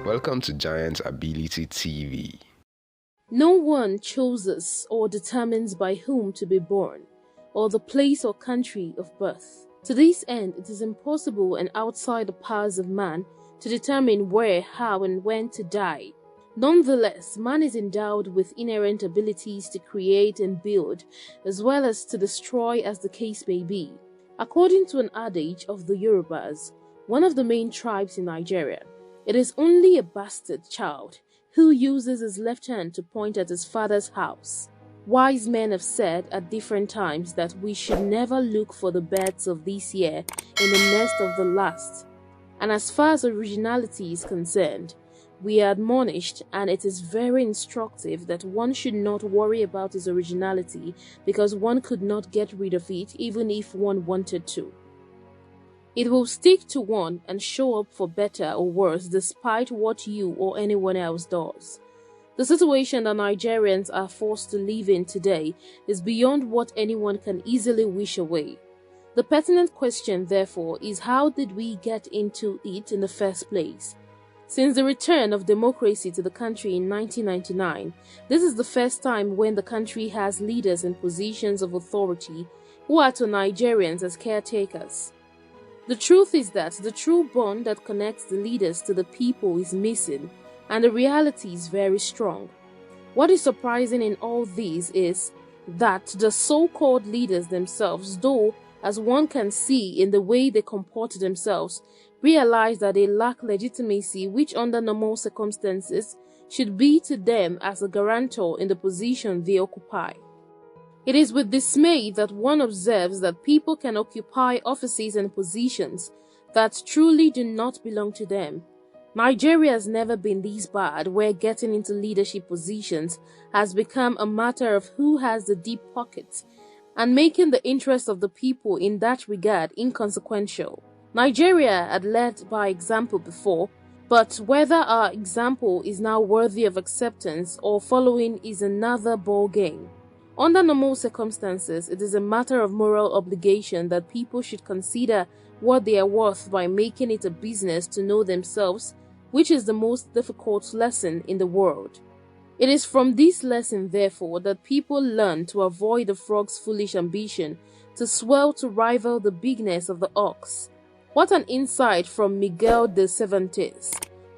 Welcome to Giant Ability TV. No one chooses or determines by whom to be born, or the place or country of birth. To this end, it is impossible and outside the powers of man to determine where, how, and when to die. Nonetheless, man is endowed with inherent abilities to create and build, as well as to destroy as the case may be. According to an adage of the Yorubas, one of the main tribes in Nigeria, it is only a bastard child who uses his left hand to point at his father's house. Wise men have said at different times that we should never look for the birds of this year in the nest of the last. And as far as originality is concerned, we are admonished, and it is very instructive, that one should not worry about his originality because one could not get rid of it even if one wanted to. It will stick to one and show up for better or worse despite what you or anyone else does. The situation that Nigerians are forced to live in today is beyond what anyone can easily wish away. The pertinent question, therefore, is how did we get into it in the first place? Since the return of democracy to the country in 1999, this is the first time when the country has leaders in positions of authority who are to Nigerians as caretakers. The truth is that the true bond that connects the leaders to the people is missing, and the reality is very strong. What is surprising in all this is that the so-called leaders themselves, though as one can see in the way they comport themselves, realize that they lack legitimacy which under normal circumstances should be to them as a guarantor in the position they occupy. It is with dismay that one observes that people can occupy offices and positions that truly do not belong to them. Nigeria has never been this bad, where getting into leadership positions has become a matter of who has the deep pockets, and making the interests of the people in that regard inconsequential. Nigeria had led by example before, but whether our example is now worthy of acceptance or following is another ball game. Under normal circumstances, it is a matter of moral obligation that people should consider what they are worth by making it a business to know themselves, which is the most difficult lesson in the world. It is from this lesson, therefore, that people learn to avoid the frog's foolish ambition to swell to rival the bigness of the ox. What an insight from Miguel de Cervantes.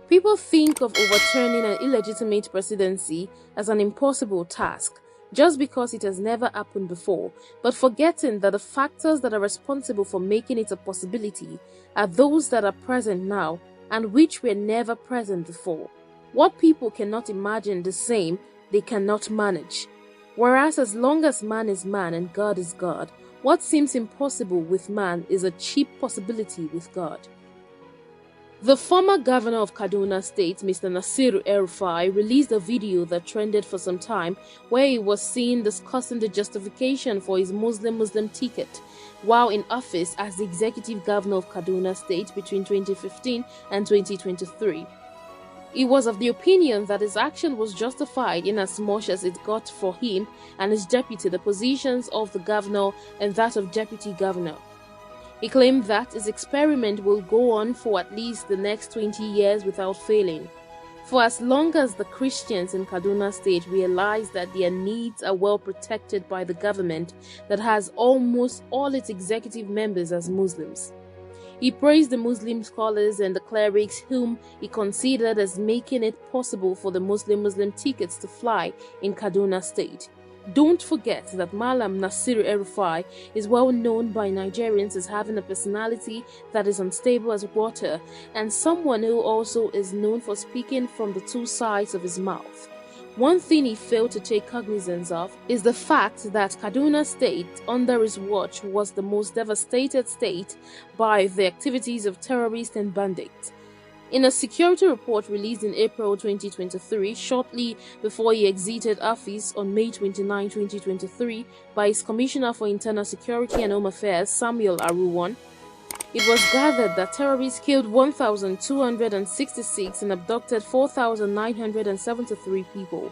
People think of overturning an illegitimate presidency as an impossible task, just because it has never happened before, but forgetting that the factors that are responsible for making it a possibility are those that are present now and which were never present before. What people cannot imagine the same, they cannot manage. Whereas as long as man is man and God is God, what seems impossible with man is a cheap possibility with God. The former governor of Kaduna State, Mr. Nasiru El-Rufai, released a video that trended for some time where he was seen discussing the justification for his Muslim ticket while in office as the executive governor of Kaduna State between 2015 and 2023. He was of the opinion that his action was justified in as much as it got for him and his deputy the positions of the governor and that of deputy governor. He claimed that his experiment will go on for at least the next 20 years without failing. For as long as the Christians in Kaduna State realize that their needs are well protected by the government that has almost all its executive members as Muslims. He praised the Muslim scholars and the clerics whom he considered as making it possible for the Muslim tickets to fly in Kaduna State. Don't forget that Malam Nasiru El-Rufai is well known by Nigerians as having a personality that is unstable as water, and someone who also is known for speaking from the two sides of his mouth. One thing he failed to take cognizance of is the fact that Kaduna State under his watch was the most devastated state by the activities of terrorists and bandits. In a security report released in April 2023, shortly before he exited office on May 29, 2023, by his Commissioner for Internal Security and Home Affairs, Samuel Aruwan, it was gathered that terrorists killed 1,266 and abducted 4,973 people.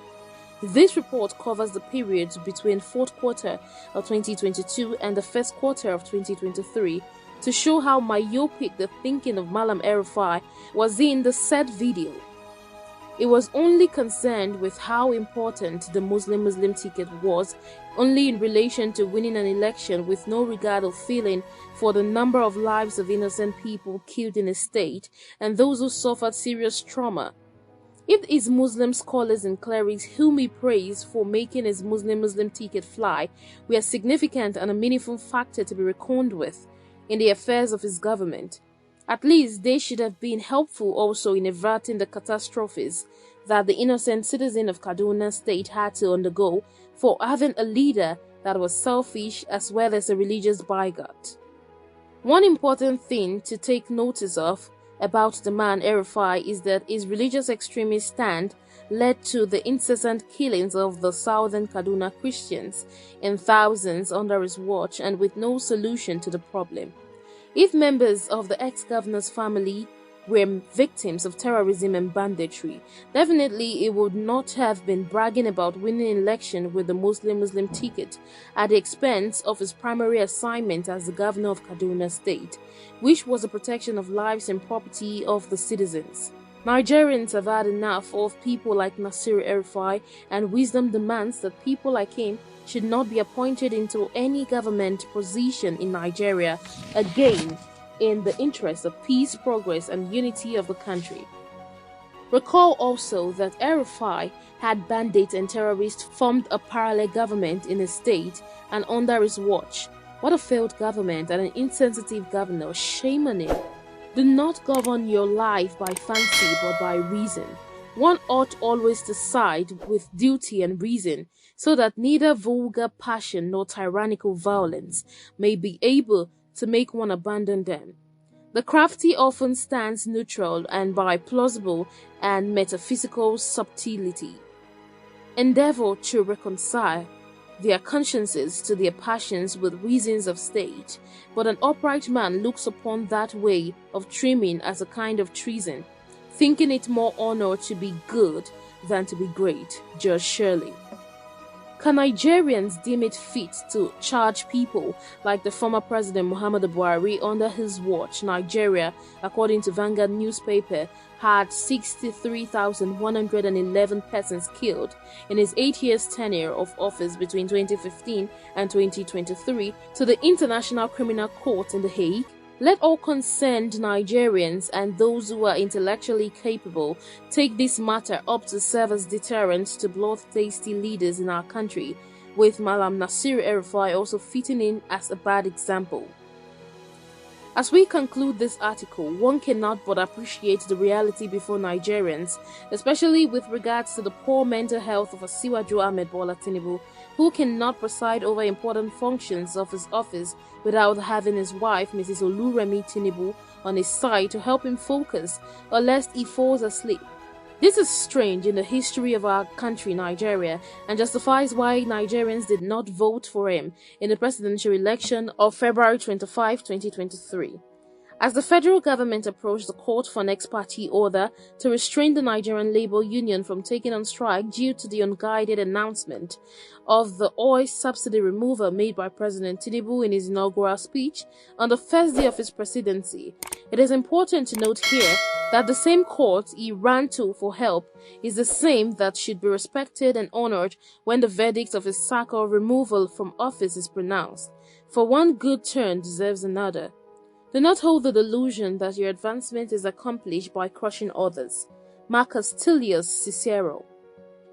This report covers the period between fourth quarter of 2022 and the first quarter of 2023, to show how myopic the thinking of Malam El-Rufai was in the said video. It was only concerned with how important the Muslim ticket was, only in relation to winning an election, with no regard or feeling for the number of lives of innocent people killed in a state and those who suffered serious trauma. If his Muslim scholars and clerics whom he praised for making his Muslim ticket fly were a significant and a meaningful factor to be reckoned with in the affairs of his government, at least they should have been helpful also in averting the catastrophes that the innocent citizen of Kaduna State had to undergo for having a leader that was selfish as well as a religious bigot. One important thing to take notice of about the man El-Rufai is that his religious extremist stand led to the incessant killings of the southern Kaduna Christians in thousands under his watch and with no solution to the problem. If members of the ex-governor's family were victims of terrorism and banditry, definitely it would not have been bragging about winning an election with the Muslim ticket at the expense of his primary assignment as the governor of Kaduna State, which was the protection of lives and property of the citizens. Nigerians have had enough of people like Nasir El-Rufai, and wisdom demands that people like him should not be appointed into any government position in Nigeria again in the interest of peace, progress, and unity of the country. Recall also that El-Rufai had bandits and terrorists formed a parallel government in his state and under his watch. What a failed government and an insensitive governor. Shame on him. Do not govern your life by fancy but by reason. One ought always to side with duty and reason, so that neither vulgar passion nor tyrannical violence may be able to make one abandon them. The crafty often stands neutral and by plausible and metaphysical subtlety endeavor to reconcile their consciences to their passions with reasons of state, but an upright man looks upon that way of trimming as a kind of treason, thinking it more honor to be good than to be great. Judge Shirley. Can Nigerians deem it fit to charge people like the former President Muhammadu Buhari under his watch? Nigeria, according to Vanguard newspaper, had 63,111 persons killed in his 8 years tenure of office between 2015 and 2023 to the International Criminal Court in The Hague. Let all concerned Nigerians and those who are intellectually capable take this matter up to serve as deterrents to bloodthirsty leaders in our country, with Malam Nasir El-Rufai also fitting in as a bad example. As we conclude this article, one cannot but appreciate the reality before Nigerians, especially with regards to the poor mental health of Asiwaju Ahmed Bola Tinubu, who cannot preside over important functions of his office without having his wife, Mrs. Oluremi Tinubu, on his side to help him focus, or lest he falls asleep. This is strange in the history of our country, Nigeria, and justifies why Nigerians did not vote for him in the presidential election of February 25, 2023. As the federal government approached the court for an ex-party order to restrain the Nigerian Labour Union from taking on strike due to the unguided announcement of the oil subsidy removal made by President Tinubu in his inaugural speech on the first day of his presidency, it is important to note here that the same court he ran to for help is the same that should be respected and honored when the verdict of his sack or removal from office is pronounced. For one good turn deserves another. Do not hold the delusion that your advancement is accomplished by crushing others. Marcus Tullius Cicero.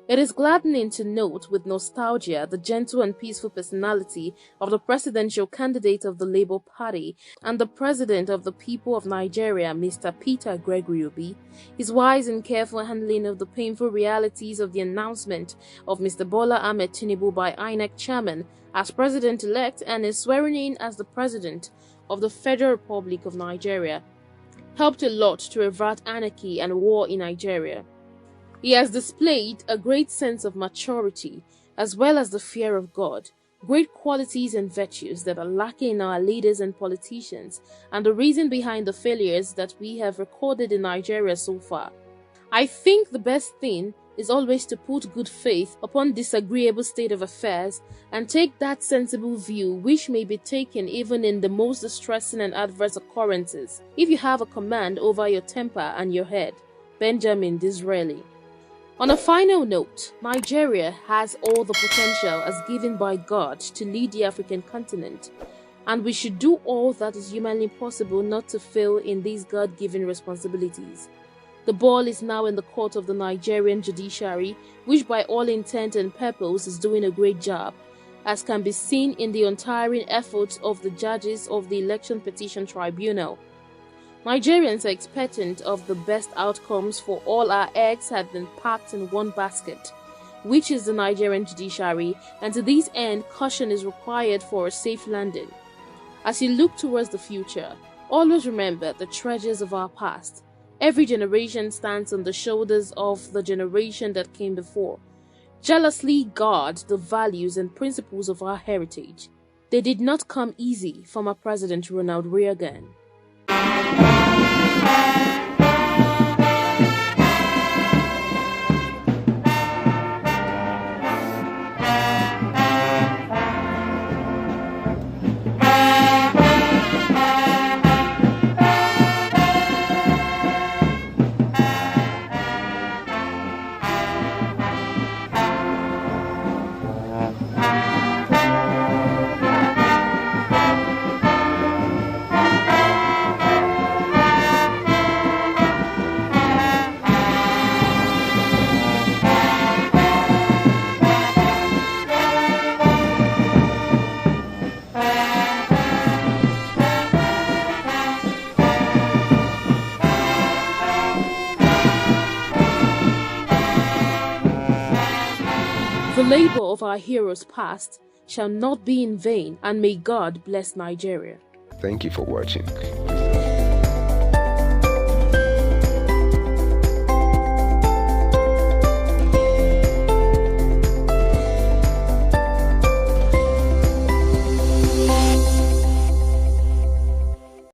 It is gladdening to note with nostalgia the gentle and peaceful personality of the presidential candidate of the Labour Party and the President of the People of Nigeria, Mr. Peter Gregory Obi, his wise and careful handling of the painful realities of the announcement of Mr. Bola Ahmed Tinubu by INEC chairman as President-elect and his swearing in as the President of the Federal Republic of Nigeria, helped a lot to avert anarchy and war in Nigeria. He has displayed a great sense of maturity as well as the fear of God, great qualities and virtues that are lacking in our leaders and politicians, and the reason behind the failures that we have recorded in Nigeria so far. I think the best thing is always to put good faith upon disagreeable state of affairs and take that sensible view which may be taken even in the most distressing and adverse occurrences, if you have a command over your temper and your head. Benjamin Disraeli. On a final note, Nigeria has all the potential as given by God to lead the African continent, and we should do all that is humanly possible not to fail in these God-given responsibilities. The ball is now in the court of the Nigerian judiciary, which by all intent and purpose is doing a great job, as can be seen in the untiring efforts of the judges of the Election Petition Tribunal. Nigerians are expectant of the best outcomes, for all our eggs have been packed in one basket, which is the Nigerian judiciary, and to this end, caution is required for a safe landing. As you look towards the future, always remember the treasures of our past. Every generation stands on the shoulders of the generation that came before. Jealously guard the values and principles of our heritage. They did not come easy, former President Ronald Reagan. The labor of our heroes past shall not be in vain, and may God bless Nigeria. Thank you for watching.